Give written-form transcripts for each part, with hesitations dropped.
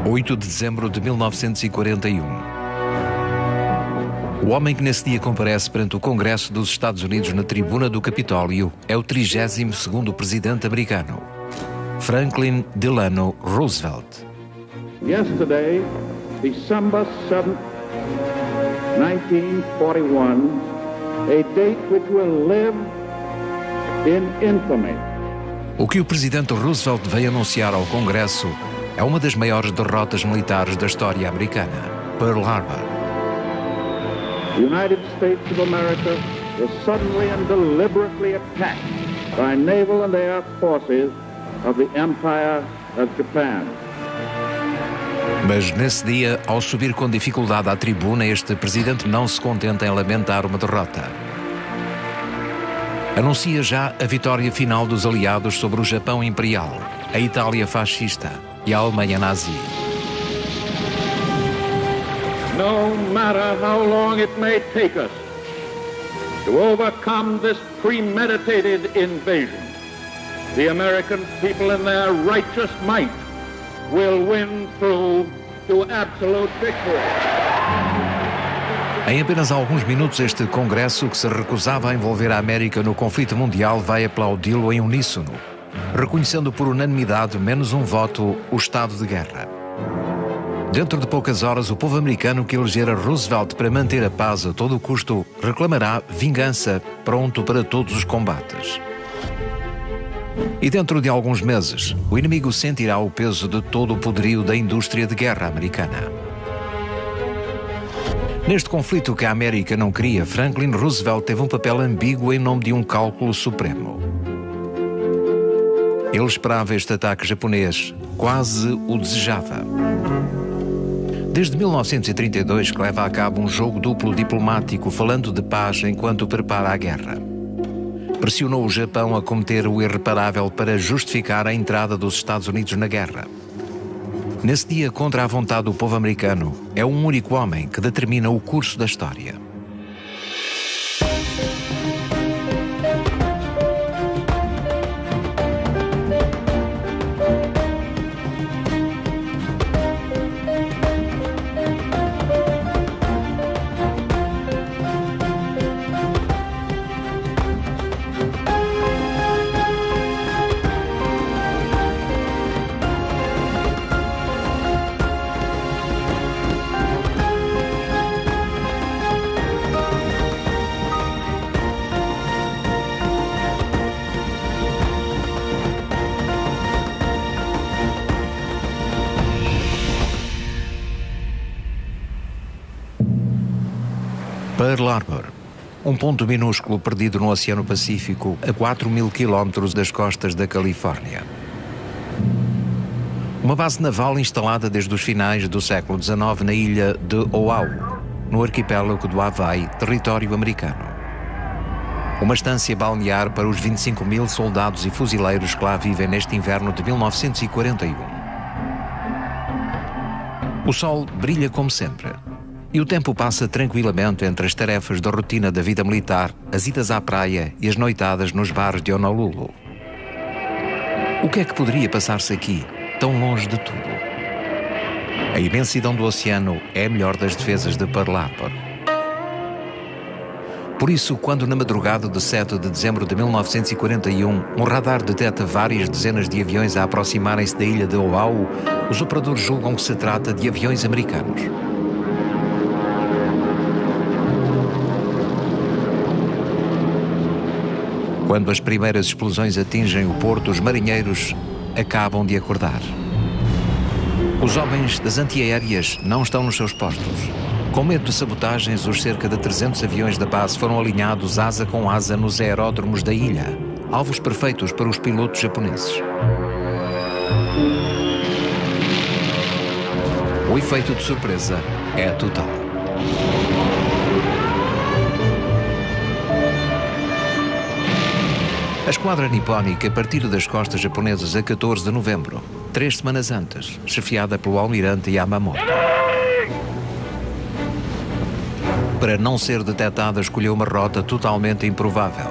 8 de dezembro de 1941. O homem que nesse dia comparece perante o Congresso dos Estados Unidos na tribuna do Capitólio é o 32º presidente americano, Franklin Delano Roosevelt. Yesterday, December 7th, 1941, a date which will live in infamy. O que o presidente Roosevelt veio anunciar ao Congresso é uma das maiores derrotas militares da história americana, Pearl Harbor. The United States of America was suddenly and deliberately attacked by naval and air forces of the Empire of Japan. Mas nesse dia, ao subir com dificuldade à tribuna, este presidente não se contenta em lamentar uma derrota. Anuncia já a vitória final dos aliados sobre o Japão Imperial, a Itália fascista e a Alemanha nazi. No matter how long it may take us to overcome this premeditated invasion, the American people in their righteous might will win through to absolute victory. Em apenas alguns minutos, este Congresso, que se recusava a envolver a América no conflito mundial, vai aplaudi-lo em uníssono, reconhecendo por unanimidade, menos um voto, o estado de guerra. Dentro de poucas horas, o povo americano que elegera Roosevelt para manter a paz a todo custo reclamará vingança, pronto para todos os combates. E dentro de alguns meses, o inimigo sentirá o peso de todo o poderio da indústria de guerra americana. Neste conflito que a América não queria, Franklin Roosevelt teve um papel ambíguo em nome de um cálculo supremo. Ele esperava este ataque japonês, quase o desejava. Desde 1932 que leva a cabo um jogo duplo diplomático falando de paz enquanto prepara a guerra. Pressionou o Japão a cometer o irreparável para justificar a entrada dos Estados Unidos na guerra. Nesse dia, contra a vontade do povo americano, é um único homem que determina o curso da história. Pearl Harbor, um ponto minúsculo perdido no Oceano Pacífico a 4.000 quilómetros das costas da Califórnia. Uma base naval instalada desde os finais do século XIX na ilha de Oahu, no arquipélago do Havaí, território americano. Uma estância balnear para os 25.000 soldados e fuzileiros que lá vivem neste inverno de 1941. O sol brilha como sempre. E o tempo passa tranquilamente entre as tarefas da rotina da vida militar, as idas à praia e as noitadas nos bares de Honolulu. O que é que poderia passar-se aqui, tão longe de tudo? A imensidão do oceano é a melhor das defesas de Pearl Harbor. Por isso, quando na madrugada de 7 de dezembro de 1941, um radar detecta várias dezenas de aviões a aproximarem-se da ilha de Oahu, os operadores julgam que se trata de aviões americanos. Quando as primeiras explosões atingem o porto, os marinheiros acabam de acordar. Os homens das antiaéreas não estão nos seus postos. Com medo de sabotagens, os cerca de 300 aviões da base foram alinhados asa com asa nos aeródromos da ilha, alvos perfeitos para os pilotos japoneses. O efeito de surpresa é total. A esquadra nipónica partiu das costas japonesas a 14 de novembro, 3 semanas antes, chefiada pelo almirante Yamamoto. Para não ser detectada, escolheu uma rota totalmente improvável.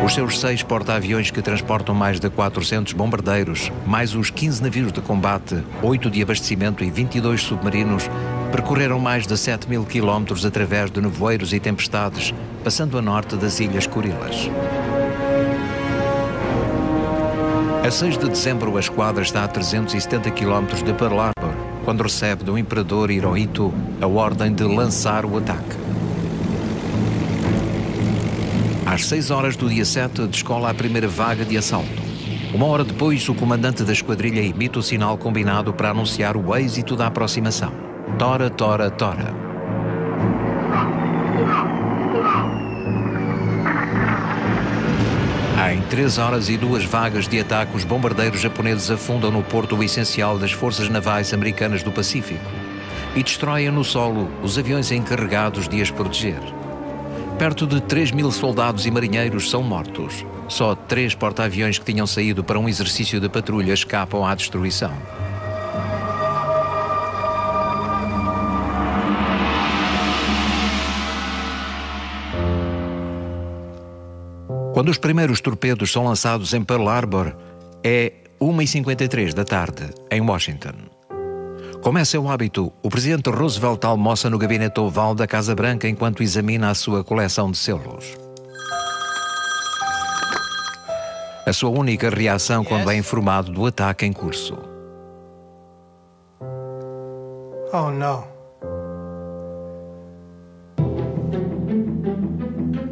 Os seus 6 porta-aviões que transportam mais de 400 bombardeiros, mais os 15 navios de combate, 8 de abastecimento e 22 submarinos, percorreram mais de 7.000 quilómetros através de nevoeiros e tempestades, passando a norte das Ilhas Kurilas. A 6 de dezembro, a esquadra está a 370 quilómetros de Pearl Harbor, quando recebe do imperador Hirohito a ordem de lançar o ataque. Às 6 horas do dia 7, descola a primeira vaga de assalto. 1 hora depois, o comandante da esquadrilha emite o sinal combinado para anunciar o êxito da aproximação. Tora, tora, tora. Em 3 horas e 2 vagas de ataque, os bombardeiros japoneses afundam no porto essencial das forças navais americanas do Pacífico e destroem no solo os aviões encarregados de as proteger. Perto de 3.000 soldados e marinheiros são mortos. Só 3 porta-aviões que tinham saído para um exercício de patrulha escapam à destruição. Quando os primeiros torpedos são lançados em Pearl Harbor, é 1h53 da tarde, em Washington. Como é seu hábito, o presidente Roosevelt almoça no gabinete oval da Casa Branca enquanto examina a sua coleção de selos. A sua única reação quando é informado do ataque em curso. Oh, não.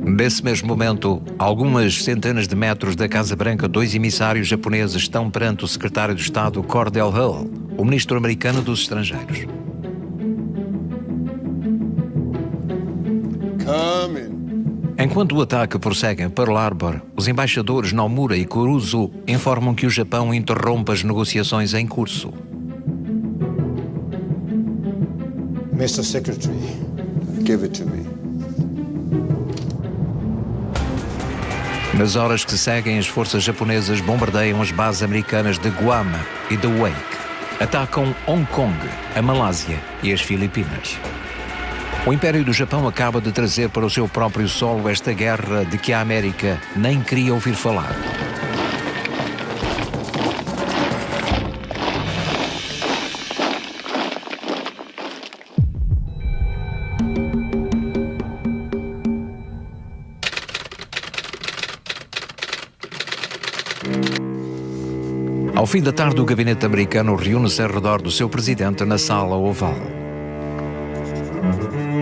Nesse mesmo momento, algumas centenas de metros da Casa Branca, 2 emissários japoneses estão perante o secretário de Estado Cordell Hull, o ministro americano dos Estrangeiros. Enquanto o ataque prossegue em Pearl Harbor, os embaixadores Nomura e Kuruzu informam que o Japão interrompe as negociações em curso. Mr. Secretary, give it to me. Nas horas que seguem, as forças japonesas bombardeiam as bases americanas de Guam e de Wake. Atacam Hong Kong, a Malásia e as Filipinas. O Império do Japão acaba de trazer para o seu próprio solo esta guerra de que a América nem queria ouvir falar. Ao fim da tarde, o gabinete americano reúne-se ao redor do seu presidente na sala oval.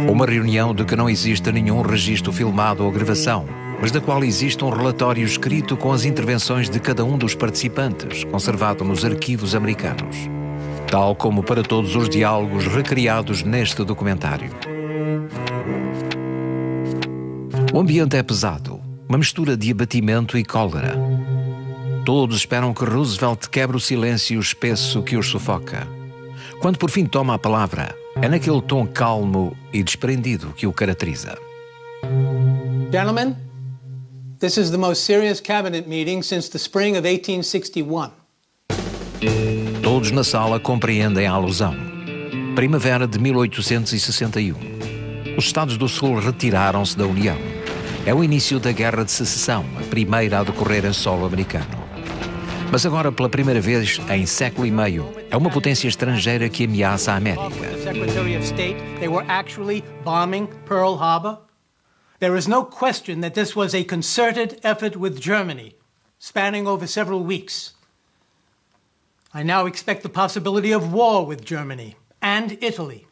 Uma reunião de que não existe nenhum registro filmado ou gravação, mas da qual existe um relatório escrito com as intervenções de cada um dos participantes, conservado nos arquivos americanos, tal como para todos os diálogos recriados neste documentário. O ambiente é pesado, uma mistura de abatimento e cólera. Todos esperam que Roosevelt quebre o silêncio espesso que os sufoca. Quando por fim toma a palavra, é naquele tom calmo e desprendido que o caracteriza. Gentlemen, this is the most serious cabinet meeting since the spring of 1861. Todos na sala compreendem a alusão. Primavera de 1861. Os Estados do Sul retiraram-se da União. É o início da Guerra de Secessão, a primeira a decorrer em solo americano. Mas agora, pela primeira vez em século e meio, é uma potência estrangeira que ameaça a América. Secretary of State, they were actually bombing Pearl Harbor. There is no question that this was a concerted effort with Germany, spanning over several weeks. I now expect the possibility of war with Germany and Italy.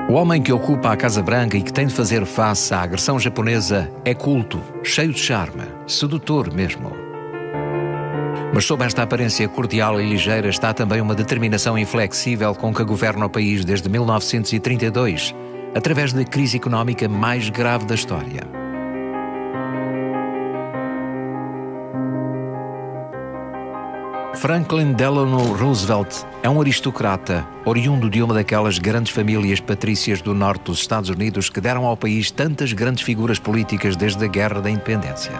O homem que ocupa a Casa Branca e que tem de fazer face à agressão japonesa é culto, cheio de charme, sedutor mesmo. Mas sob esta aparência cordial e ligeira está também uma determinação inflexível com que governa o país desde 1932, através da crise económica mais grave da história. Franklin Delano Roosevelt é um aristocrata, oriundo de uma daquelas grandes famílias patrícias do norte dos Estados Unidos que deram ao país tantas grandes figuras políticas desde a Guerra da Independência.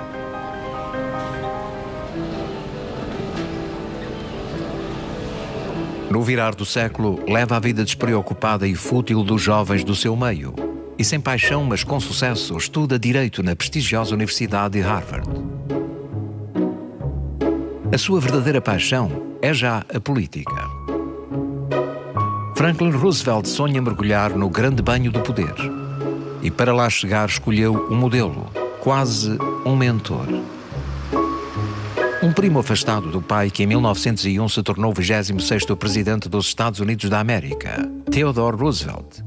No virar do século, leva a vida despreocupada e fútil dos jovens do seu meio. e sem paixão, mas com sucesso, estuda Direito na prestigiosa Universidade de Harvard. A sua verdadeira paixão é já a política. Franklin Roosevelt sonha mergulhar no grande banho do poder e para lá chegar escolheu um modelo, quase um mentor. Um primo afastado do pai que em 1901 se tornou o 26º presidente dos Estados Unidos da América, Theodore Roosevelt.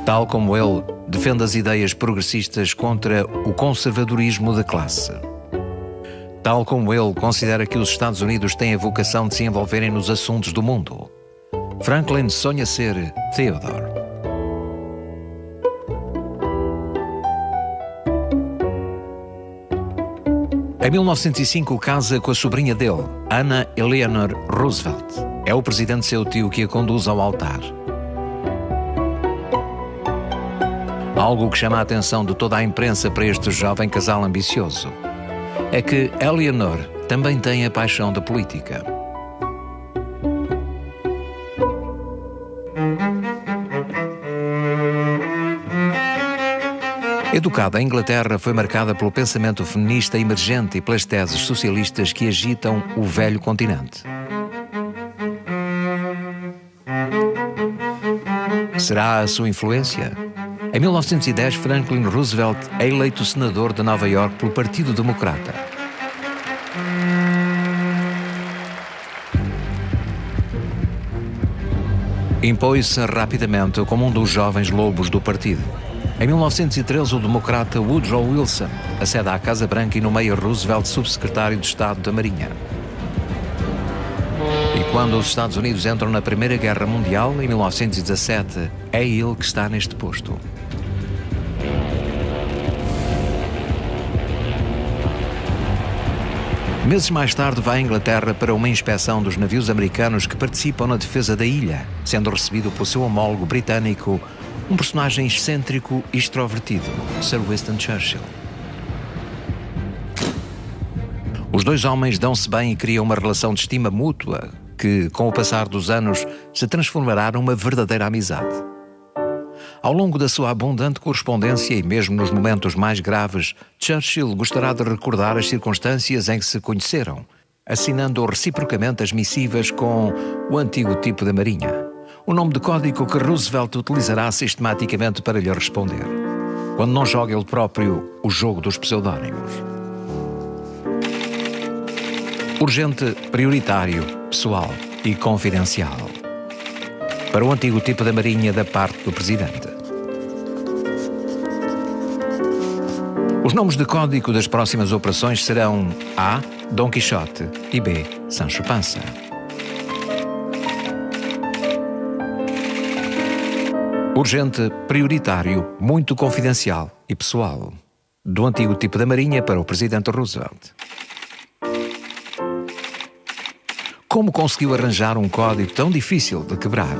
Tal como ele, defende as ideias progressistas contra o conservadorismo de classe. Tal como ele, considera que os Estados Unidos têm a vocação de se envolverem nos assuntos do mundo. Franklin sonha ser Theodore. Em 1905, casa com a sobrinha dele, Anna Eleanor Roosevelt. É o presidente seu tio que a conduz ao altar. Algo que chama a atenção de toda a imprensa para este jovem casal ambicioso é que Eleanor também tem a paixão da política. Educada em Inglaterra, foi marcada pelo pensamento feminista emergente e pelas teses socialistas que agitam o velho continente. Será a sua influência? Em 1910, Franklin Roosevelt é eleito senador de Nova York pelo Partido Democrata. Impôs-se rapidamente como um dos jovens lobos do partido. Em 1913, o democrata Woodrow Wilson acede à Casa Branca e nomeia Roosevelt subsecretário de Estado da Marinha. E quando os Estados Unidos entram na Primeira Guerra Mundial, em 1917, é ele que está neste posto. Meses mais tarde vai à Inglaterra para uma inspeção dos navios americanos que participam na defesa da ilha, sendo recebido pelo seu homólogo britânico, um personagem excêntrico e extrovertido, Sir Winston Churchill. Os dois homens dão-se bem e criam uma relação de estima mútua que, com o passar dos anos, se transformará numa verdadeira amizade. Ao longo da sua abundante correspondência e mesmo nos momentos mais graves, Churchill gostará de recordar as circunstâncias em que se conheceram, assinando reciprocamente as missivas com o antigo tipo da Marinha, o nome de código que Roosevelt utilizará sistematicamente para lhe responder, quando não joga ele próprio o jogo dos pseudónimos. Urgente, prioritário, pessoal e confidencial. Para o antigo tipo da Marinha da parte do Presidente. Os nomes de código das próximas operações serão A. Dom Quixote e B. Sancho Panza. Urgente, prioritário, muito confidencial e pessoal. Do antigo tipo da Marinha para o Presidente Roosevelt. Como conseguiu arranjar um código tão difícil de quebrar?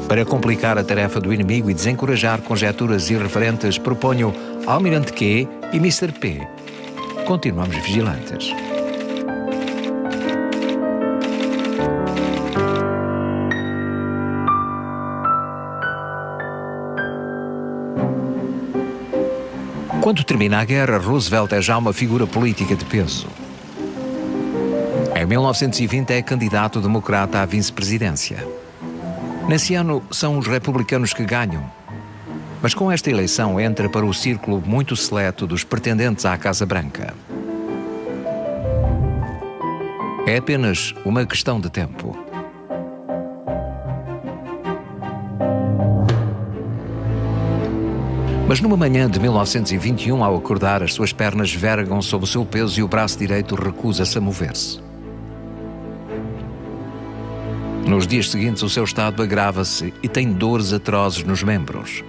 Para complicar a tarefa do inimigo e desencorajar conjecturas irreverentes, proponho Almirante Q e Mr. P. Continuamos vigilantes. Quando termina a guerra, Roosevelt é já uma figura política de peso. Em 1920 é candidato democrata à vice-presidência. Nesse ano são os republicanos que ganham. Mas com esta eleição entra para o círculo muito seleto dos pretendentes à Casa Branca. É apenas uma questão de tempo. Mas numa manhã de 1921, ao acordar, as suas pernas vergam sob o seu peso e o braço direito recusa-se a mover-se. Nos dias seguintes, o seu estado agrava-se e tem dores atrozes nos membros.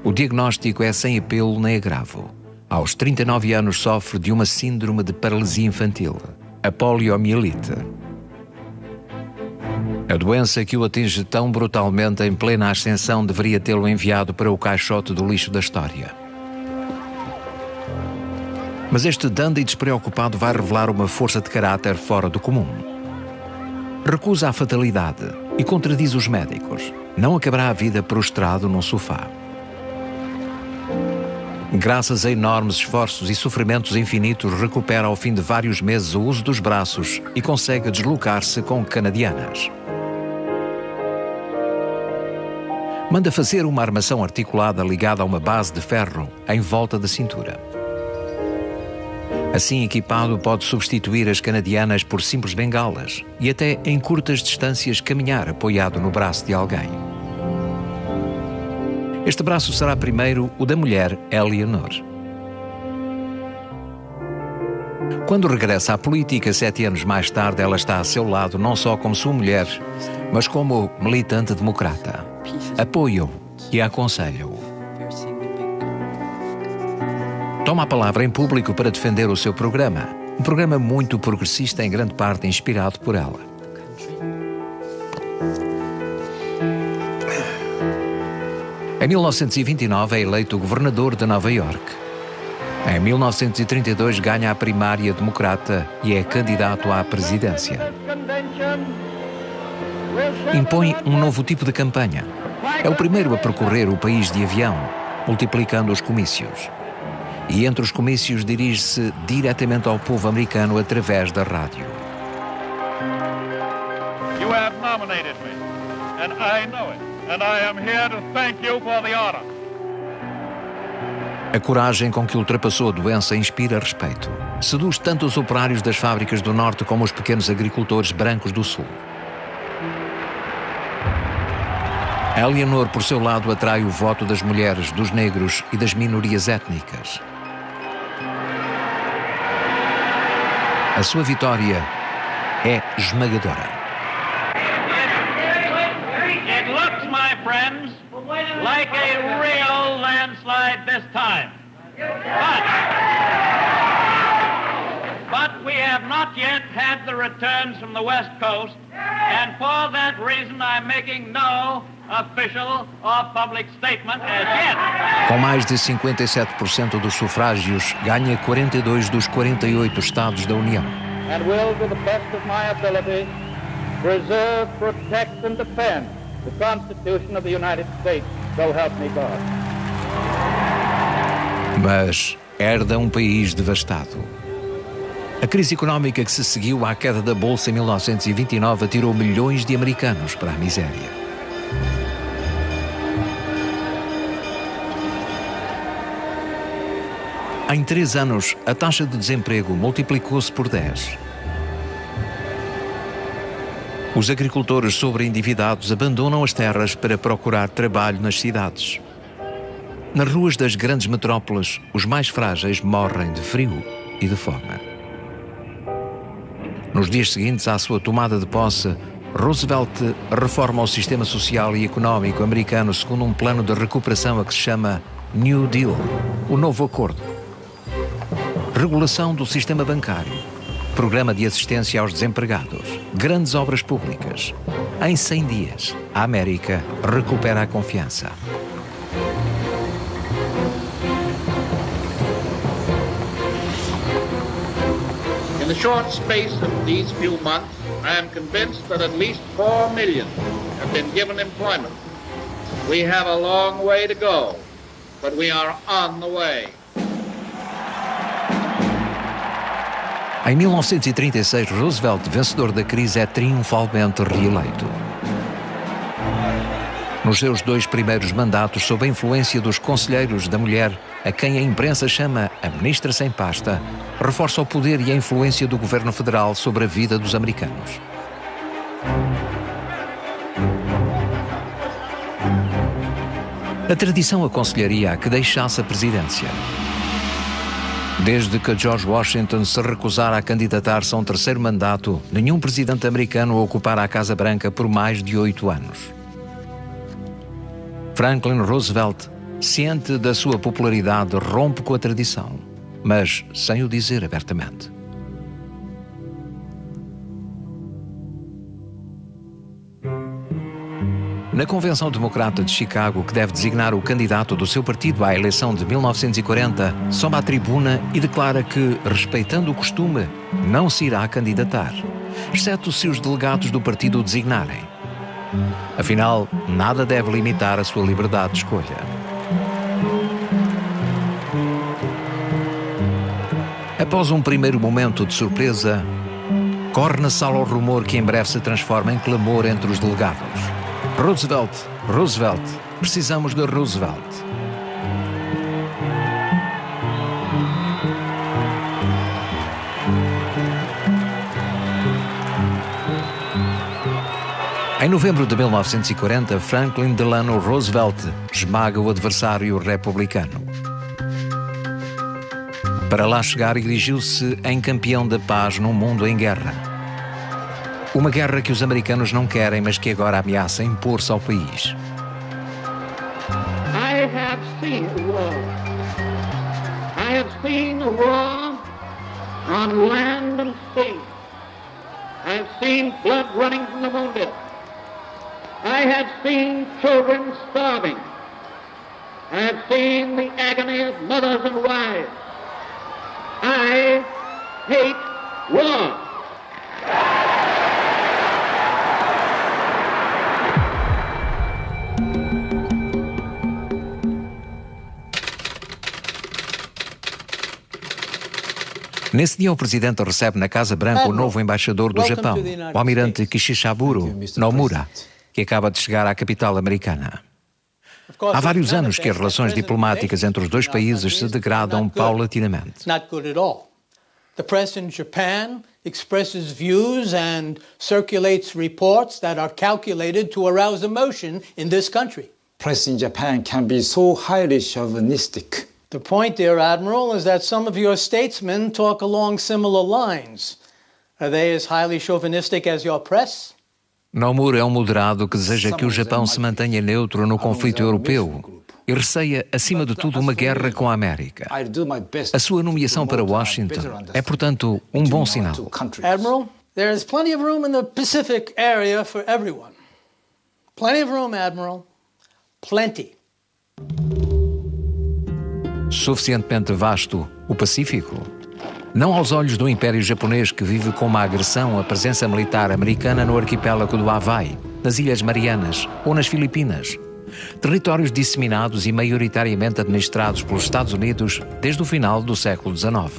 O diagnóstico é sem apelo nem agravo. Aos 39 anos sofre de uma síndrome de paralisia infantil, a poliomielite. A doença que o atinge tão brutalmente em plena ascensão deveria tê-lo enviado para o caixote do lixo da história. Mas este dandy despreocupado vai revelar uma força de caráter fora do comum. Recusa a fatalidade e contradiz os médicos. Não acabará a vida prostrado num sofá. Graças a enormes esforços e sofrimentos infinitos, recupera ao fim de vários meses o uso dos braços e consegue deslocar-se com canadianas. Manda fazer uma armação articulada ligada a uma base de ferro em volta da cintura. Assim equipado, pode substituir as canadianas por simples bengalas e até em curtas distâncias caminhar apoiado no braço de alguém. Este braço será primeiro o da mulher Eleanor. Quando regressa à política, 7 anos mais tarde, ela está a seu lado não só como sua mulher, mas como militante democrata. Apoia-o e aconselha-o. Toma a palavra em público para defender o seu programa. Um programa muito progressista, em grande parte inspirado por ela. Em 1929 é eleito governador de Nova Iorque. Em 1932 ganha a primária democrata e é candidato à presidência. Impõe um novo tipo de campanha. É o primeiro a percorrer o país de avião, multiplicando os comícios. E entre os comícios dirige-se diretamente ao povo americano através da rádio. You have nominated me, and I know it, and I am here to thank you for the honor. A coragem com que ultrapassou a doença inspira respeito. Seduz tanto os operários das fábricas do Norte como os pequenos agricultores brancos do Sul. Eleanor, por seu lado, atrai o voto das mulheres, dos negros e das minorias étnicas. A sua vitória é esmagadora. It looks, my friends, like a real landslide this time. But we have not yet had the returns from the West Coast, and for that reason I'm making no official or public statement as yet. Com mais de 57% dos sufrágios, ganha 42 dos 48 estados da União. And will, to the best of my ability, preserve, protect and defend the Constitution of the United States. So help me God. Mas herda um país devastado. A crise económica que se seguiu à queda da Bolsa em 1929 atirou milhões de americanos para a miséria. Em 3 anos, a taxa de desemprego multiplicou-se por 10. Os agricultores sobreendividados abandonam as terras para procurar trabalho nas cidades. Nas ruas das grandes metrópoles, os mais frágeis morrem de frio e de fome. Nos dias seguintes à sua tomada de posse, Roosevelt reforma o sistema social e económico americano segundo um plano de recuperação a que se chama New Deal, o novo acordo. Regulação do sistema bancário, programa de assistência aos desempregados, grandes obras públicas. Em 100 dias, a América recupera a confiança. In the short space of these few months, I am convinced that at least 4 million have been given employment. We have a long way to go, but we are on the way. Em 1936, Roosevelt, vencedor da crise, é triunfalmente reeleito. Nos seus 2 primeiros mandatos, sob a influência dos conselheiros da mulher, a quem a imprensa chama a ministra sem pasta, reforça o poder e a influência do governo federal sobre a vida dos americanos. A tradição aconselharia a que deixasse a presidência. Desde que George Washington se recusara a candidatar-se a um 3º mandato, nenhum presidente americano ocupara a Casa Branca por mais de 8 anos. Franklin Roosevelt, ciente da sua popularidade, rompe com a tradição, mas sem o dizer abertamente. Na Convenção Democrata de Chicago, que deve designar o candidato do seu partido à eleição de 1940, sobe à tribuna e declara que, respeitando o costume, não se irá candidatar, exceto se os delegados do partido o designarem. Afinal, nada deve limitar a sua liberdade de escolha. Após um primeiro momento de surpresa, corre na sala o rumor que em breve se transforma em clamor entre os delegados. Roosevelt, Roosevelt, precisamos de Roosevelt. Em novembro de 1940, Franklin Delano Roosevelt esmaga o adversário republicano. Para lá chegar, erigiu-se em campeão da paz num mundo em guerra. Uma guerra que os americanos não querem, mas que agora ameaça impor-se ao país. I have seen war. I have seen war on land and sea. I have seen blood running from the wounded. I have seen children starving. I have seen the agony of mothers and wives. I hate war. Nesse dia, o presidente recebe na Casa Branca o novo embaixador do Japão, o almirante Kishishaburo Nomura, que acaba de chegar à capital americana. Há vários anos que as relações diplomáticas entre os dois países se degradam paulatinamente. The press in Japan expresses views and circulates reports that are calculated to arouse emotion in this country. Press in Japan can be so highly chauvinistic. The point, dear Admiral, is that some of your statesmen talk along similar lines. Are they as highly chauvinistic as your press? Nomura é um moderado que deseja que o Japão se mantenha neutro no conflito europeu e receia, acima de tudo, uma guerra com a América. A sua nomeação para Washington é, portanto, um bom sinal. Admiral, there is plenty of room in the Pacific area for everyone. Plenty of room, Admiral. Plenty. Suficientemente vasto o Pacífico? Não aos olhos do Império Japonês, que vive com uma agressão a presença militar americana no arquipélago do Hawaii, nas Ilhas Marianas ou nas Filipinas. Territórios disseminados e maioritariamente administrados pelos Estados Unidos desde o final do século XIX.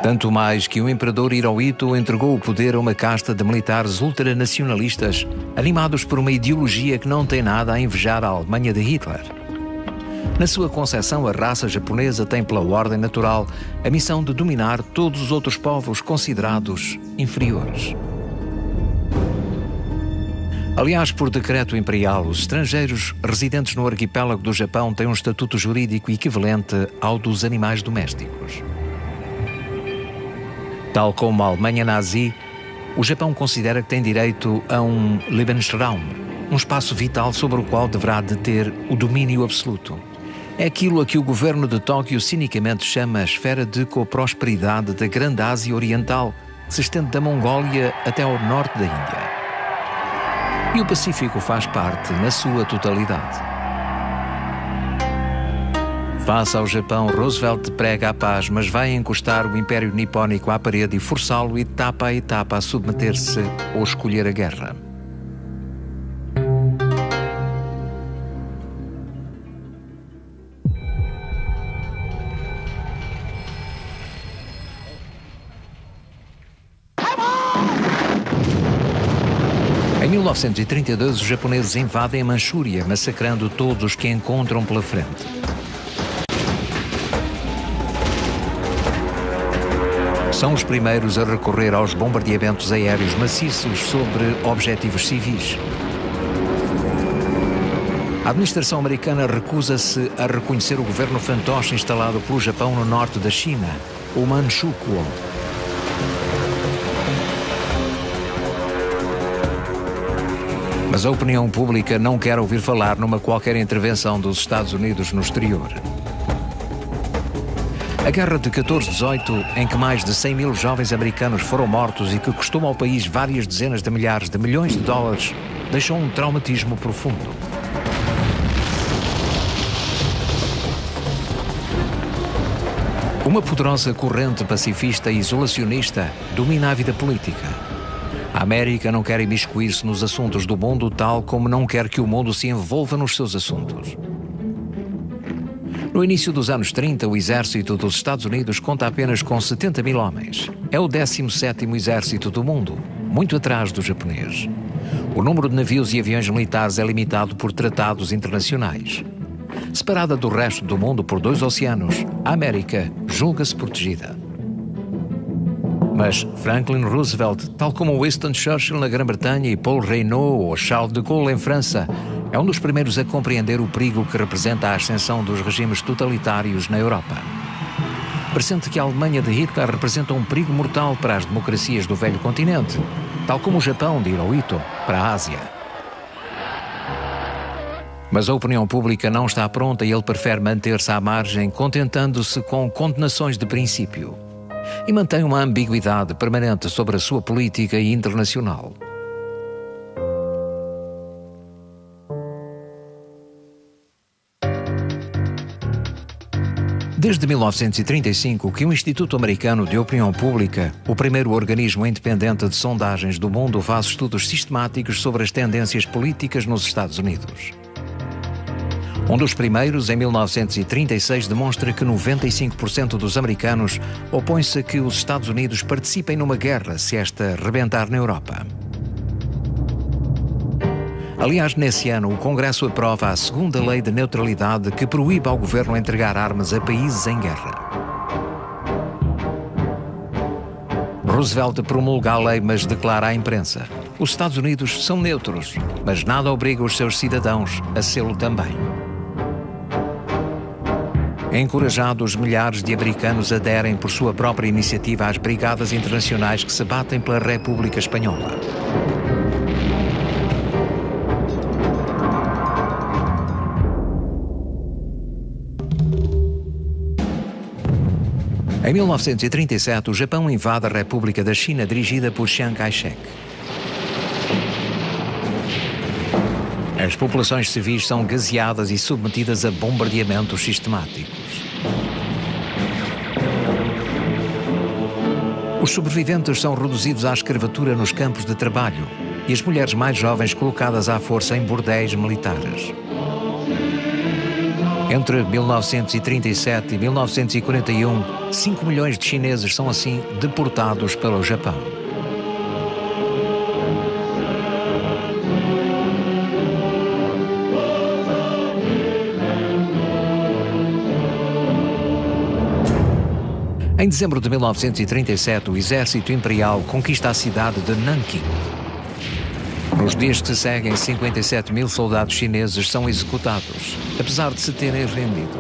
Tanto mais que o imperador Hirohito entregou o poder a uma casta de militares ultranacionalistas, animados por uma ideologia que não tem nada a invejar à Alemanha de Hitler. Na sua concepção, a raça japonesa tem pela ordem natural a missão de dominar todos os outros povos considerados inferiores. Aliás, por decreto imperial, os estrangeiros residentes no arquipélago do Japão têm um estatuto jurídico equivalente ao dos animais domésticos. Tal como a Alemanha nazi, o Japão considera que tem direito a um Lebensraum, um espaço vital sobre o qual deverá deter o domínio absoluto. É aquilo a que o governo de Tóquio cinicamente chama a esfera de coprosperidade da Grande Ásia Oriental, que se estende da Mongólia até ao norte da Índia. E o Pacífico faz parte na sua totalidade. Face ao Japão, Roosevelt prega a paz, mas vai encostar o Império Nipónico à parede e forçá-lo etapa a etapa a submeter-se ou escolher a guerra. Em 1932, os japoneses invadem a Manchúria, massacrando todos os que encontram pela frente. São os primeiros a recorrer aos bombardeamentos aéreos maciços sobre objetivos civis. A administração americana recusa-se a reconhecer o governo fantoche instalado pelo Japão no norte da China, o Manchukuo. Mas a opinião pública não quer ouvir falar numa qualquer intervenção dos Estados Unidos no exterior. A Guerra de 14-18, em que mais de 100 mil jovens americanos foram mortos e que custou ao país várias dezenas de milhares de milhões de dólares, deixou um traumatismo profundo. Uma poderosa corrente pacifista e isolacionista domina a vida política. A América não quer imiscuir-se nos assuntos do mundo, tal como não quer que o mundo se envolva nos seus assuntos. No início dos anos 30, o exército dos Estados Unidos conta apenas com 70 mil homens. É o 17º exército do mundo, muito atrás do japonês. O número de navios e aviões militares é limitado por tratados internacionais. Separada do resto do mundo por 2 oceanos, a América julga-se protegida. Mas Franklin Roosevelt, tal como Winston Churchill na Grã-Bretanha e Paul Reynaud ou Charles de Gaulle em França, é um dos primeiros a compreender o perigo que representa a ascensão dos regimes totalitários na Europa. Pressente que a Alemanha de Hitler representa um perigo mortal para as democracias do velho continente, tal como o Japão de Hirohito para a Ásia. Mas a opinião pública não está pronta e ele prefere manter-se à margem, contentando-se com condenações de princípio. E mantém uma ambiguidade permanente sobre a sua política internacional. Desde 1935 que o Instituto Americano de Opinião Pública, o primeiro organismo independente de sondagens do mundo, faz estudos sistemáticos sobre as tendências políticas nos Estados Unidos. Um dos primeiros, em 1936, demonstra que 95% dos americanos opõem-se a que os Estados Unidos participem numa guerra se esta rebentar na Europa. Aliás, nesse ano, o Congresso aprova a segunda lei de neutralidade que proíbe ao governo entregar armas a países em guerra. Roosevelt promulga a lei, mas declara à imprensa: os Estados Unidos são neutros, mas nada obriga os seus cidadãos a sê-lo também. Encorajados, milhares de americanos aderem por sua própria iniciativa às brigadas internacionais que se batem pela República Espanhola. Em 1937, o Japão invade a República da China, dirigida por Chiang Kai-shek. As populações civis são gaseadas e submetidas a bombardeamentos sistemáticos. Os sobreviventes são reduzidos à escravatura nos campos de trabalho e as mulheres mais jovens colocadas à força em bordéis militares. Entre 1937 e 1941, 5 milhões de chineses são assim deportados para o Japão. Em dezembro de 1937, o exército imperial conquista a cidade de Nanking. Nos dias que se seguem, 57 mil soldados chineses são executados, apesar de se terem rendido.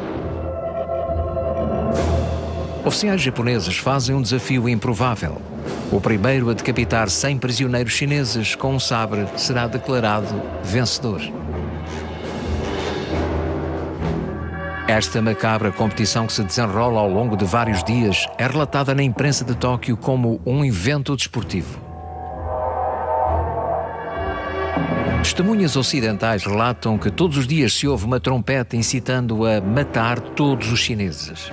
Oficiais japoneses fazem um desafio improvável. O primeiro a decapitar 100 prisioneiros chineses com um sabre será declarado vencedor. Esta macabra competição, que se desenrola ao longo de vários dias, é relatada na imprensa de Tóquio como um evento desportivo. Testemunhas ocidentais relatam que todos os dias se ouve uma trompete incitando a matar todos os chineses.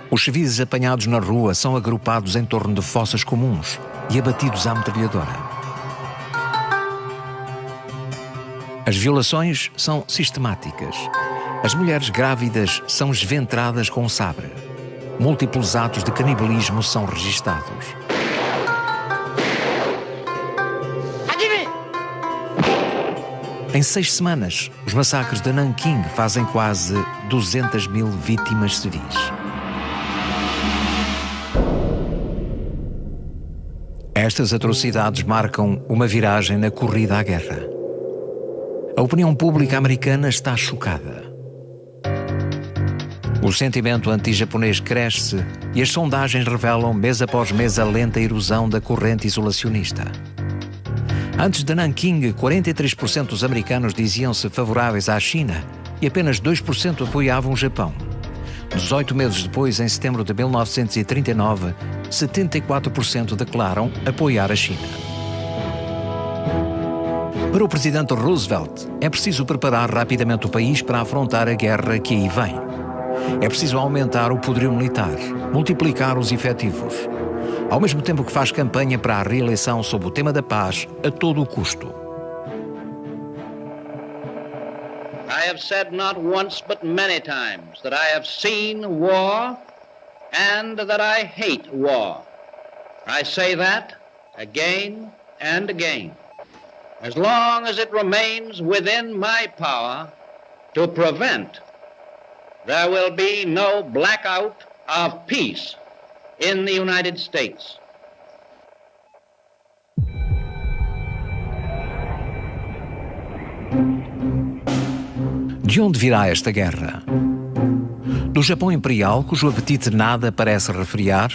Os civis apanhados na rua são agrupados em torno de fossas comuns e abatidos à metralhadora. As violações são sistemáticas. As mulheres grávidas são esventradas com um sabre. Múltiplos atos de canibalismo são registados. Em 6 semanas, os massacres de Nanking fazem quase 200 mil vítimas civis. Estas atrocidades marcam uma viragem na corrida à guerra. A opinião pública americana está chocada. O sentimento anti-japonês cresce e as sondagens revelam mês após mês a lenta erosão da corrente isolacionista. Antes de Nanking, 43% dos americanos diziam-se favoráveis à China e apenas 2% apoiavam o Japão. 18 meses depois, em setembro de 1939, 74% declaram apoiar a China. Para o presidente Roosevelt, é preciso preparar rapidamente o país para afrontar a guerra que aí vem. É preciso aumentar o poderio militar, multiplicar os efetivos. ao mesmo tempo que faz campanha para a reeleição sob o tema da paz a todo o custo. I have said not once but many times that I have seen war and that I hate war. I say that again and again. As long as it remains within my power to prevent, there will be no blackout of peace in the United States. De onde virá esta guerra? Do Japão Imperial, cujo apetite nada parece refriar?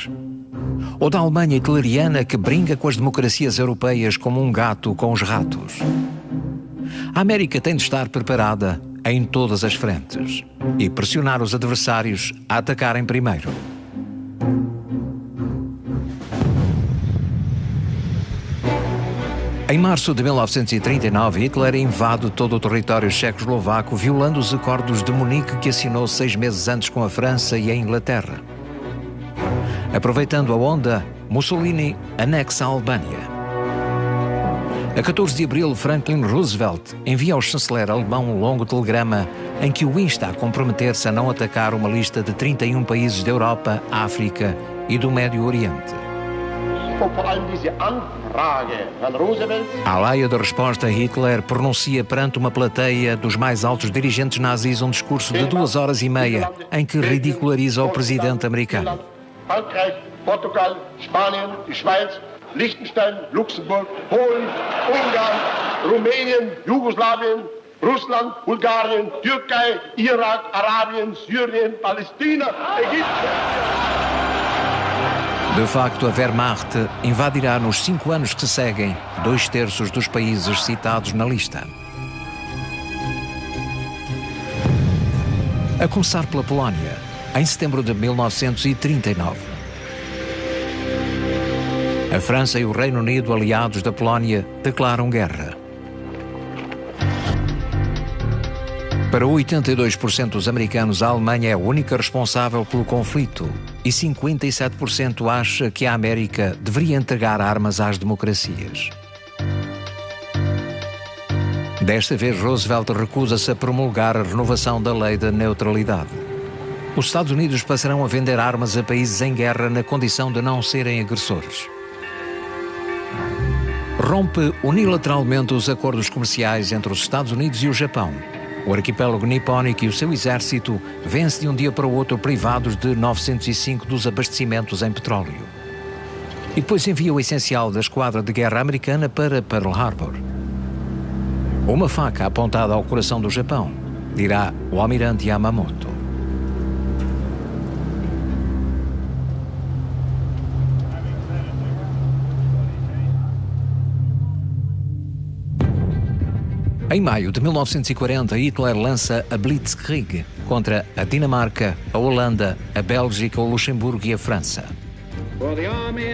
Ou da Alemanha hitleriana que brinca com as democracias europeias como um gato com os ratos? A América tem de estar preparada em todas as frentes e pressionar os adversários a atacarem primeiro. Em março de 1939, Hitler invade todo o território checoslovaco, violando os acordos de Munique que assinou 6 meses antes com a França e a Inglaterra. Aproveitando a onda, Mussolini anexa a Albânia. A 14 de abril, Franklin Roosevelt envia ao chanceler alemão um longo telegrama em que o insta a comprometer-se a não atacar uma lista de 31 países da Europa, África e do Médio Oriente. À laia da resposta, Hitler pronuncia perante uma plateia dos mais altos dirigentes nazis um discurso de 2 horas e meia em que ridiculariza o presidente americano. Frankreich, Portugal, Spanien, die Schweiz, Liechtenstein, Luxemburg, Polen, Ungarn, Rumänien, Jugoslawien, Russland, Bulgarien, Türkei, Irak, Arabien, Syrien, Palästina, Ägypten. De facto, a Wehrmacht invadirá nos 5 anos que se seguem 2/3 dos países citados na lista. A começar pela Polónia, em setembro de 1939. A França e o Reino Unido, aliados da Polónia, declaram guerra. Para 82% dos americanos, a Alemanha é a única responsável pelo conflito e 57% acha que a América deveria entregar armas às democracias. Desta vez, Roosevelt recusa-se a promulgar a renovação da lei da neutralidade. Os Estados Unidos passarão a vender armas a países em guerra na condição de não serem agressores. Rompe unilateralmente os acordos comerciais entre os Estados Unidos e o Japão. O arquipélago nipónico e o seu exército vence de um dia para o outro privados de 905 dos abastecimentos em petróleo. E depois envia o essencial da esquadra de guerra americana para Pearl Harbor. Uma faca apontada ao coração do Japão, dirá o almirante Yamamoto. Em maio de 1940, Hitler lança a Blitzkrieg contra a Dinamarca, a Holanda, a Bélgica, o Luxemburgo e a França.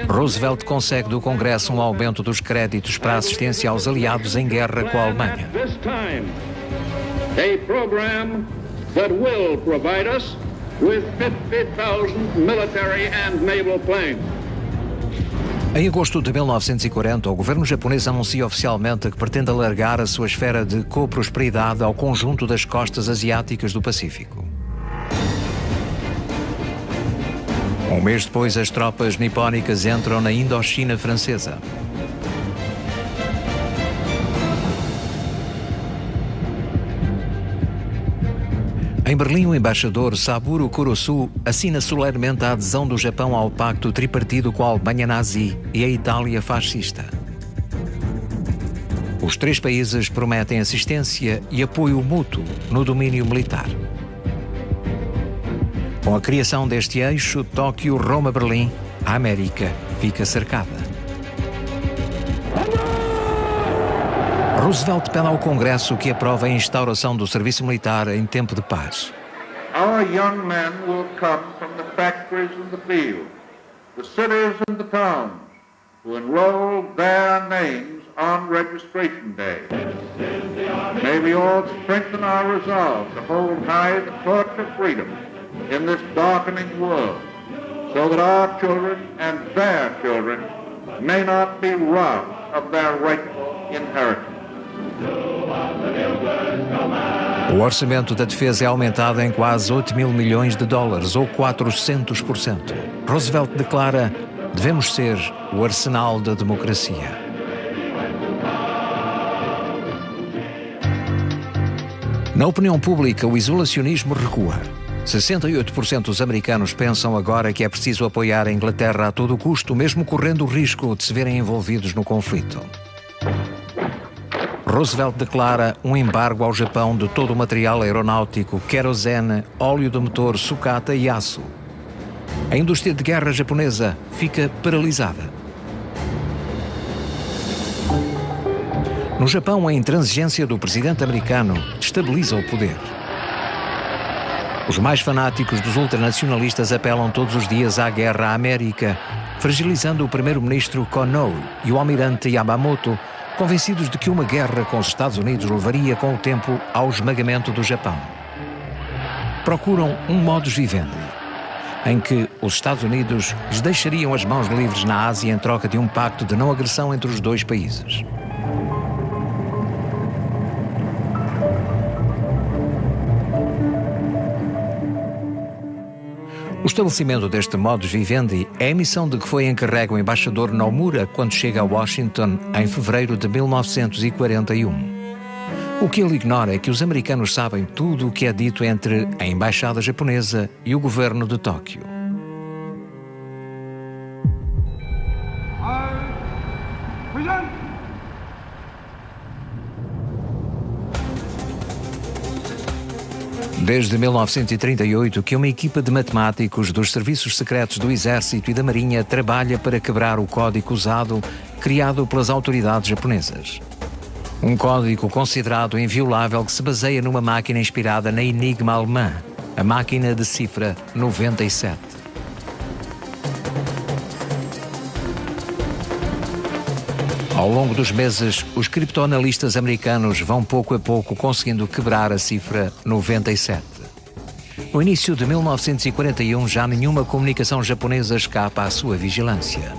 Roosevelt consegue do Congresso um aumento dos créditos para a assistência aos aliados em guerra com a Alemanha. A program that will provide us with 50,000 military and naval planes. Em agosto de 1940, o governo japonês anuncia oficialmente que pretende alargar a sua esfera de co-prosperidade ao conjunto das costas asiáticas do Pacífico. Um mês depois, as tropas nipónicas entram na Indochina francesa. Em Berlim, o embaixador Saburo Kurosu assina solenemente a adesão do Japão ao pacto tripartido com a Alemanha nazi e a Itália fascista. Os 3 países prometem assistência e apoio mútuo no domínio militar. Com a criação deste eixo, Tóquio, Roma, Berlim, a América fica cercada. Roosevelt pede ao Congresso que aprove a instauração do serviço militar em tempo de paz. Our young men will come from the factories and the fields, the cities and the towns, to enroll their names on registration day. May we all strengthen our resolve to hold high the torch of freedom in this darkening world, so that our children and their children may not be robbed of their rightful inheritance. O orçamento da defesa é aumentado em quase 8 mil milhões de dólares, ou 400%. Roosevelt declara: devemos ser o arsenal da democracia. Na opinião pública, o isolacionismo recua. 68% dos americanos pensam agora que é preciso apoiar a Inglaterra a todo custo, mesmo correndo o risco de se verem envolvidos no conflito. Roosevelt declara um embargo ao Japão de todo o material aeronáutico, querosene, óleo de motor, sucata e aço. A indústria de guerra japonesa fica paralisada. No Japão, a intransigência do presidente americano destabiliza o poder. Os mais fanáticos dos ultranacionalistas apelam todos os dias à guerra à América, fragilizando o primeiro-ministro Konoe e o almirante Yamamoto, convencidos de que uma guerra com os Estados Unidos levaria com o tempo ao esmagamento do Japão. Procuram um modus vivendi, em que os Estados Unidos lhes deixariam as mãos livres na Ásia em troca de um pacto de não agressão entre os dois países. O estabelecimento deste modus vivendi é a missão de que foi encarregue o embaixador Nomura quando chega a Washington em fevereiro de 1941. O que ele ignora é que os americanos sabem tudo o que é dito entre a embaixada japonesa e o governo de Tóquio. Desde 1938 que uma equipa de matemáticos dos serviços secretos do Exército e da Marinha trabalha para quebrar o código usado, criado pelas autoridades japonesas. Um código considerado inviolável que se baseia numa máquina inspirada na Enigma alemã, a máquina de cifra 97. Ao longo dos meses, os criptoanalistas americanos vão pouco a pouco conseguindo quebrar a cifra 97. No início de 1941, já nenhuma comunicação japonesa escapa à sua vigilância.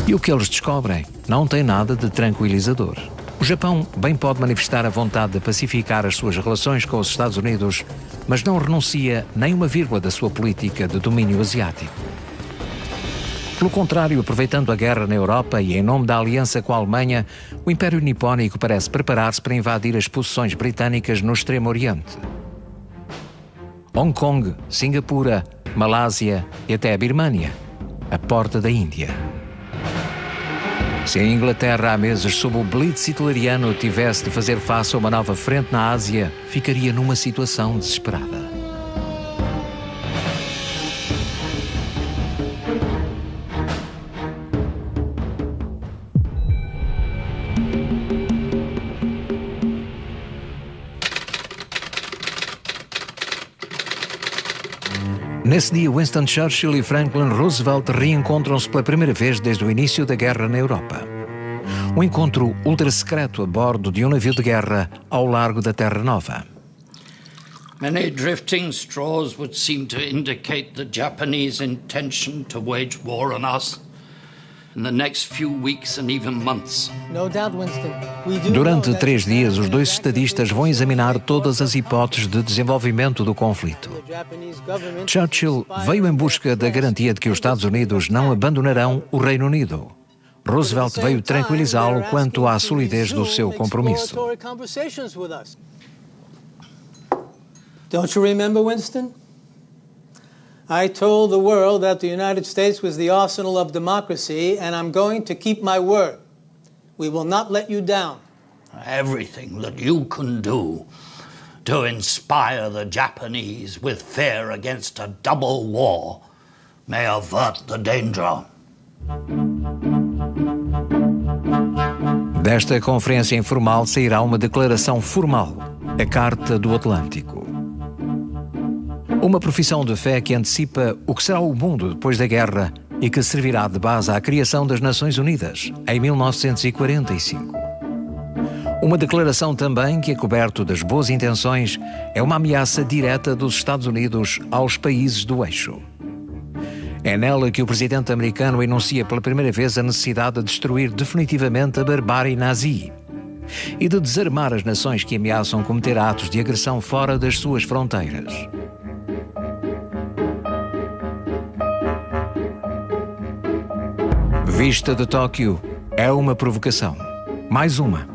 E o que eles descobrem não tem nada de tranquilizador. O Japão bem pode manifestar a vontade de pacificar as suas relações com os Estados Unidos, mas não renuncia nem uma vírgula da sua política de domínio asiático. Pelo contrário, aproveitando a guerra na Europa e em nome da aliança com a Alemanha, o Império Nipónico parece preparar-se para invadir as posições britânicas no Extremo Oriente. Hong Kong, Singapura, Malásia e até a Birmânia, a porta da Índia. Se a Inglaterra há meses sob o blitz hitleriano tivesse de fazer face a uma nova frente na Ásia, ficaria numa situação desesperada. Nesse dia, Winston Churchill e Franklin Roosevelt reencontram-se pela primeira vez desde o início da guerra na Europa. Um encontro ultra-secreto a bordo de um navio de guerra ao largo da Terra Nova. Many drifting straws would seem to indicate the Japanese intention to wage war on us in the next few weeks and even months. No doubt, Winston. We do Durante know that 3 dias, os dois estadistas vão examinar todas as hipóteses de desenvolvimento do conflito. the Japanese government Churchill veio em busca da garantia de que os Estados Unidos não abandonarão o Reino Unido. Roosevelt veio tranquilizá-lo quanto à solidez do seu compromisso. Don't you remember, Winston? I told the world that the United States was the arsenal of democracy, and I'm going to keep my word. We will not let you down. Everything that you can do to inspire the Japanese with fear against a double war may avert the danger. Desta conferência informal sairá uma declaração formal, a Carta do Atlântico. Uma profissão de fé que antecipa o que será o mundo depois da guerra e que servirá de base à criação das Nações Unidas, em 1945. Uma declaração também que, coberto das boas intenções, é uma ameaça direta dos Estados Unidos aos países do eixo. É nela que o presidente americano enuncia pela primeira vez a necessidade de destruir definitivamente a barbárie nazi e de desarmar as nações que ameaçam cometer atos de agressão fora das suas fronteiras. Vista de Tóquio é uma provocação. Mais uma.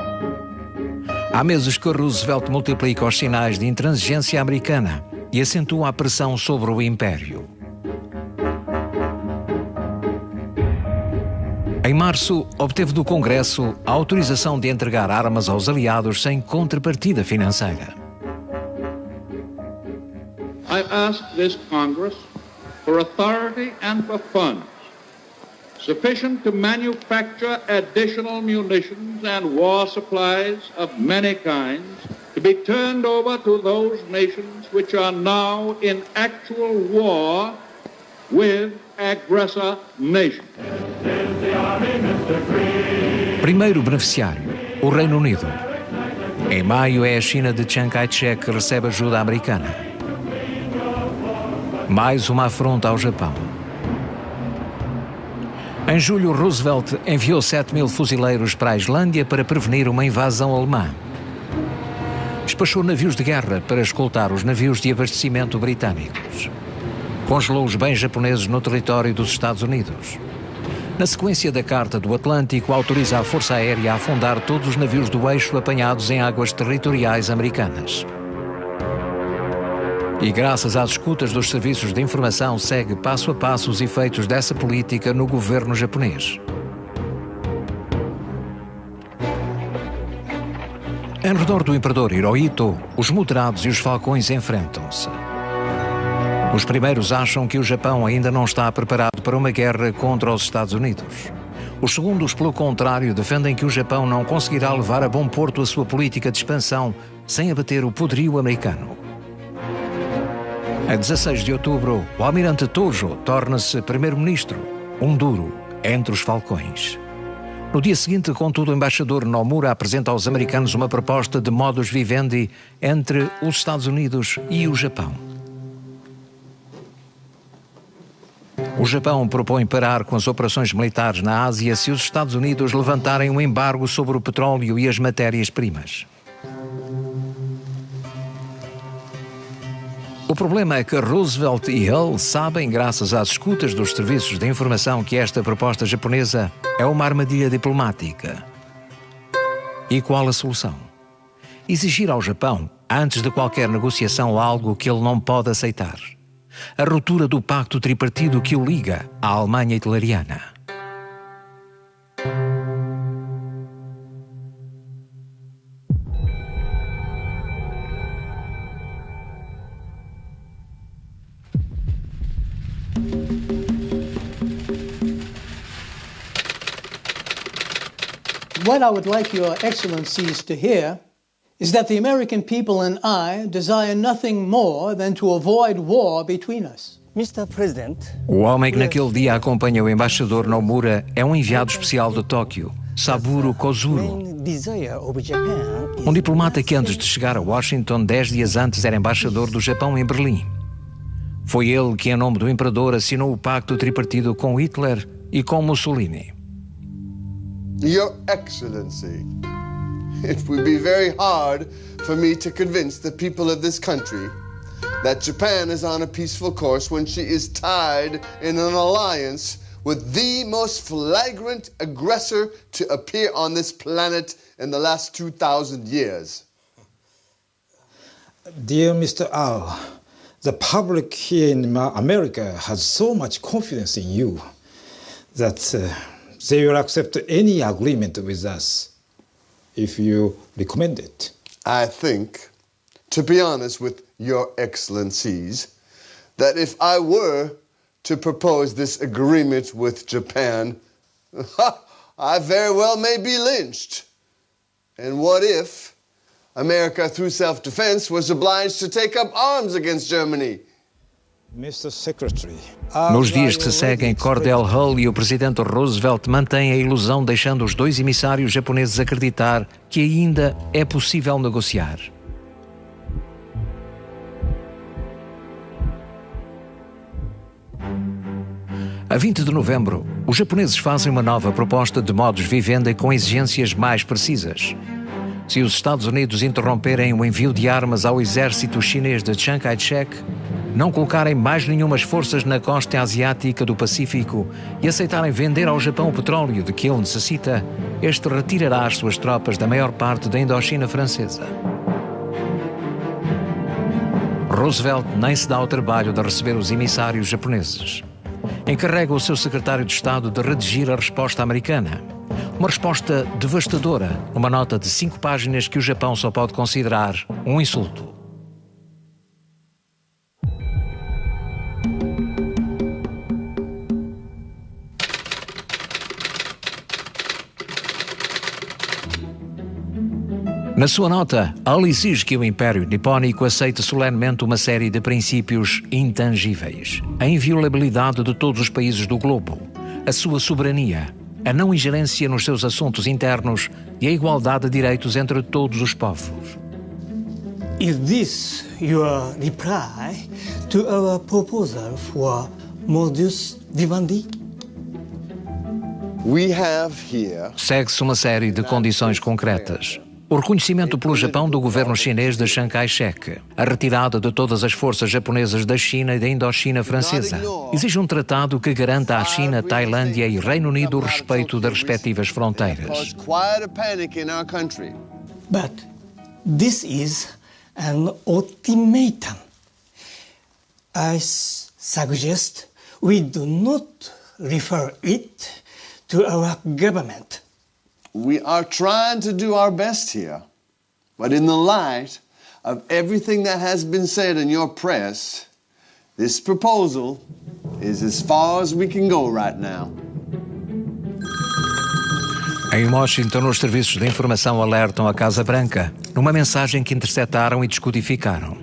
Há meses que Roosevelt multiplica os sinais de intransigência americana e acentua a pressão sobre o Império. Em março, obteve do Congresso a autorização de entregar armas aos aliados sem contrapartida financeira. I ask this Congress for authority and for funds sufficient to manufacture additional munitions and war supplies of many kinds to be turned over to those nations which are now in actual war with aggressor nations. Primeiro beneficiário, o Reino Unido. Em maio é a China de Chiang Kai-shek que recebe ajuda americana. Mais uma afronta ao Japão. Em julho, Roosevelt enviou 7.000 fuzileiros para a Islândia para prevenir uma invasão alemã. Despachou navios de guerra para escoltar os navios de abastecimento britânicos. Congelou os bens japoneses no território dos Estados Unidos. Na sequência da Carta do Atlântico, autoriza a Força Aérea a afundar todos os navios do eixo apanhados em águas territoriais americanas. E graças às escutas dos serviços de informação, segue passo a passo os efeitos dessa política no governo japonês. Em redor do imperador Hirohito, os moderados e os falcões enfrentam-se. Os primeiros acham que o Japão ainda não está preparado para uma guerra contra os Estados Unidos. Os segundos, pelo contrário, defendem que o Japão não conseguirá levar a bom porto a sua política de expansão sem abater o poderio americano. A 16 de outubro, o almirante Tojo torna-se primeiro-ministro, um duro entre os falcões. No dia seguinte, contudo, o embaixador Nomura apresenta aos americanos uma proposta de modus vivendi entre os Estados Unidos e o Japão. O Japão propõe parar com as operações militares na Ásia se os Estados Unidos levantarem um embargo sobre o petróleo e as matérias-primas. O problema é que Roosevelt e Hull sabem, graças às escutas dos serviços de informação, que esta proposta japonesa é uma armadilha diplomática. E qual a solução? Exigir ao Japão, antes de qualquer negociação, algo que ele não pode aceitar: a ruptura do pacto tripartido que o liga à Alemanha hitleriana. What I would like your excellencies to hear is that the American people and I desire nothing more than to avoid war between us. Mr. President, o homem que naquele dia acompanha o embaixador Nomura é um enviado especial de Tóquio, Saburo Kozuro, um diplomata que antes de chegar a Washington, 10 dias antes, era embaixador do Japão em Berlim. Foi ele que, em nome do imperador, assinou o pacto tripartido com Hitler e com Mussolini. Your Excellency, it would be very hard for me to convince the people of this country that Japan is on a peaceful course when she is tied in an alliance with the most flagrant aggressor to appear on this planet in the last 2,000 years. Dear Mr. Ao, the public here in America has so much confidence in you that they will accept any agreement with us if you recommend it. I think, to be honest with Your Excellencies, that if I were to propose this agreement with Japan, I very well may be lynched. And what if America, through self-defense, was obliged to take up arms against Germany? Mr. Secretary, Nos dias que se seguem, Cordell Hull e o presidente Roosevelt mantêm a ilusão, deixando os dois emissários japoneses acreditar que ainda é possível negociar. A 20 de novembro, os japoneses fazem uma nova proposta de modus vivendi com exigências mais precisas. Se os Estados Unidos interromperem o envio de armas ao exército chinês de Chiang Kai-shek, não colocarem mais nenhumas forças na costa asiática do Pacífico e aceitarem vender ao Japão o petróleo de que ele necessita, este retirará as suas tropas da maior parte da Indochina francesa. Roosevelt nem se dá ao trabalho de receber os emissários japoneses. Encarrega o seu secretário de Estado de redigir a resposta americana. Uma resposta devastadora, uma nota de 5 páginas que o Japão só pode considerar um insulto. Na sua nota, Hull exige que o Império Nipónico aceite solenemente uma série de princípios intangíveis: a inviolabilidade de todos os países do globo, a sua soberania, a não ingerência nos seus assuntos internos e a igualdade de direitos entre todos os povos. Is this your reply to our proposal for modus vivendi? We have here Segue-se uma série de condições concretas. O reconhecimento pelo Japão do governo chinês de Chiang Kai-shek, a retirada de todas as forças japonesas da China e da Indochina francesa. Exige um tratado que garanta à China, Tailândia e Reino Unido o respeito das respectivas fronteiras. But this is an ultimatum. I suggest we do not refer it to our government. We are trying to do our best here, but in the light of everything that has been said in your press, this proposal is as far as we can go right now. Em Washington, os serviços de informação alertam a Casa Branca numa mensagem que interceptaram e descodificaram.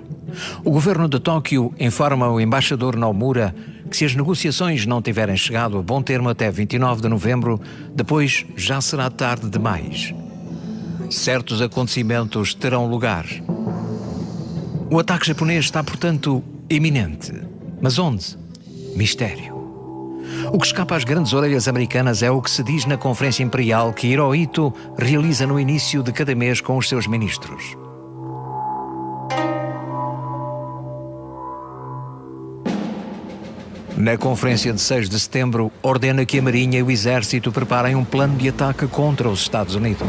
O governo de Tóquio informa o embaixador Nomura que se as negociações não tiverem chegado a bom termo até 29 de novembro, depois já será tarde demais. Certos acontecimentos terão lugar. O ataque japonês está, portanto, iminente. Mas onde? Mistério. O que escapa às grandes orelhas americanas é o que se diz na Conferência Imperial que Hirohito realiza no início de cada mês com os seus ministros. Na conferência de 6 de setembro, ordena que a Marinha e o Exército preparem um plano de ataque contra os Estados Unidos.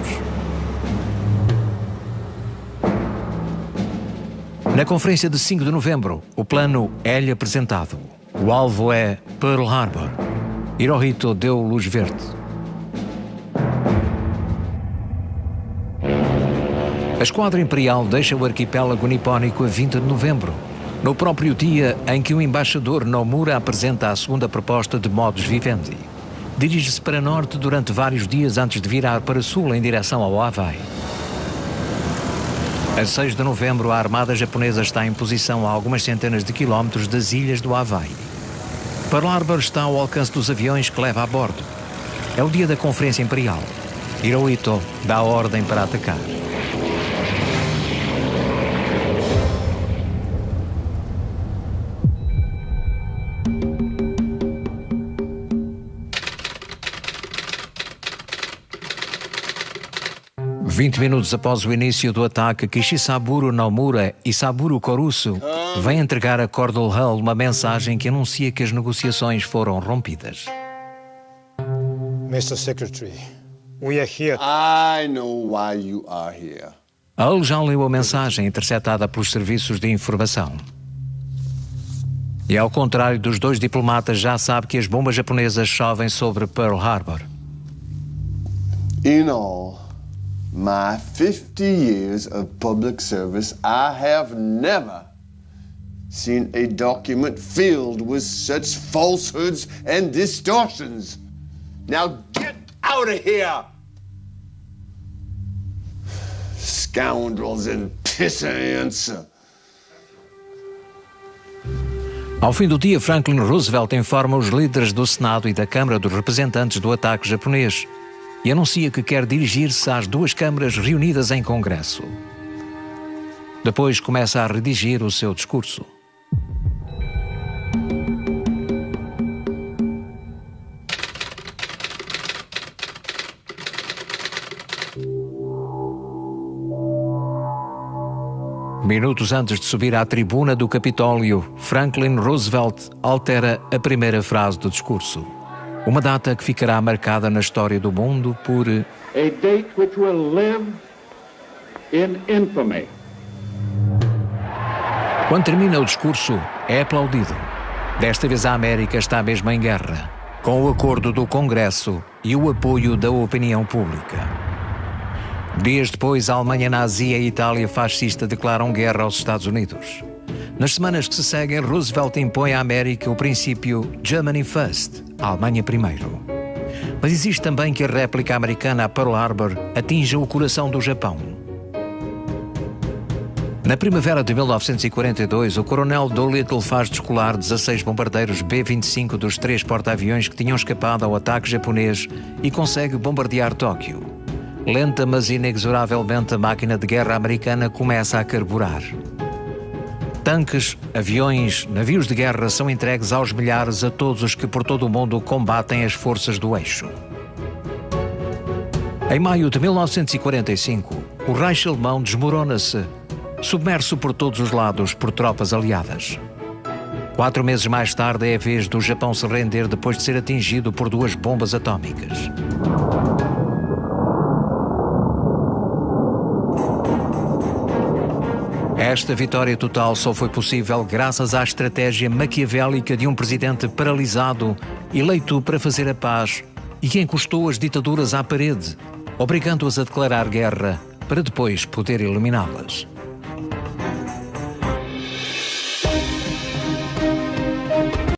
Na conferência de 5 de novembro, o plano é-lhe apresentado. O alvo é Pearl Harbor. Hirohito deu luz verde. A esquadra imperial deixa o arquipélago nipónico a 20 de novembro. No próprio dia em que o embaixador Nomura apresenta a segunda proposta de modus vivendi. Dirige-se para norte durante vários dias antes de virar para sul em direção ao Havaí. A 6 de novembro, a armada japonesa está em posição a algumas centenas de quilómetros das ilhas do Havaí. Pearl Harbor está ao alcance dos aviões que leva a bordo. É o dia da Conferência Imperial. Hirohito dá a ordem para atacar. Vinte minutos após o início do ataque, Kishisaburo Nomura e Saburo Korusu vêm entregar a Cordell Hull uma mensagem que anuncia que as negociações foram rompidas. Mr. Secretary, we are here. I know why you are here. Hull já leu a mensagem interceptada pelos serviços de informação. E ao contrário dos dois diplomatas, já sabe que as bombas japonesas chovem sobre Pearl Harbor. In all my 50 years of public service, I have never seen a document filled with such falsehoods and distortions. Now get out of here! Scoundrels and piss ants. Ao fim do dia, Franklin Roosevelt informa os líderes do Senado e da Câmara dos Representantes do ataque japonês e anuncia que quer dirigir-se às duas câmaras reunidas em Congresso. Depois começa a redigir o seu discurso. Minutos antes de subir à tribuna do Capitólio, Franklin Roosevelt altera a primeira frase do discurso. Uma data que ficará marcada na história do mundo por... A date which will live in infamy. Quando termina o discurso, é aplaudido. Desta vez a América está mesmo em guerra, com o acordo do Congresso e o apoio da opinião pública. Dias depois, a Alemanha nazi e a Itália fascista declaram guerra aos Estados Unidos. Nas semanas que se seguem, Roosevelt impõe à América o princípio Germany First, a Alemanha primeiro. Mas existe também que a réplica americana a Pearl Harbor atinja o coração do Japão. Na primavera de 1942, o coronel Doolittle faz descolar 16 bombardeiros B-25 dos 3 porta-aviões que tinham escapado ao ataque japonês e consegue bombardear Tóquio. Lenta, mas inexoravelmente, a máquina de guerra americana começa a carburar. Tanques, aviões, navios de guerra são entregues aos milhares a todos os que por todo o mundo combatem as forças do eixo. Em maio de 1945, o Reich alemão desmorona-se, submerso por todos os lados por tropas aliadas. 4 meses mais tarde é a vez do Japão se render depois de ser atingido por 2 bombas atômicas. Esta vitória total só foi possível graças à estratégia maquiavélica de um presidente paralisado, eleito para fazer a paz e que encostou as ditaduras à parede, obrigando-as a declarar guerra para depois poder eliminá-las.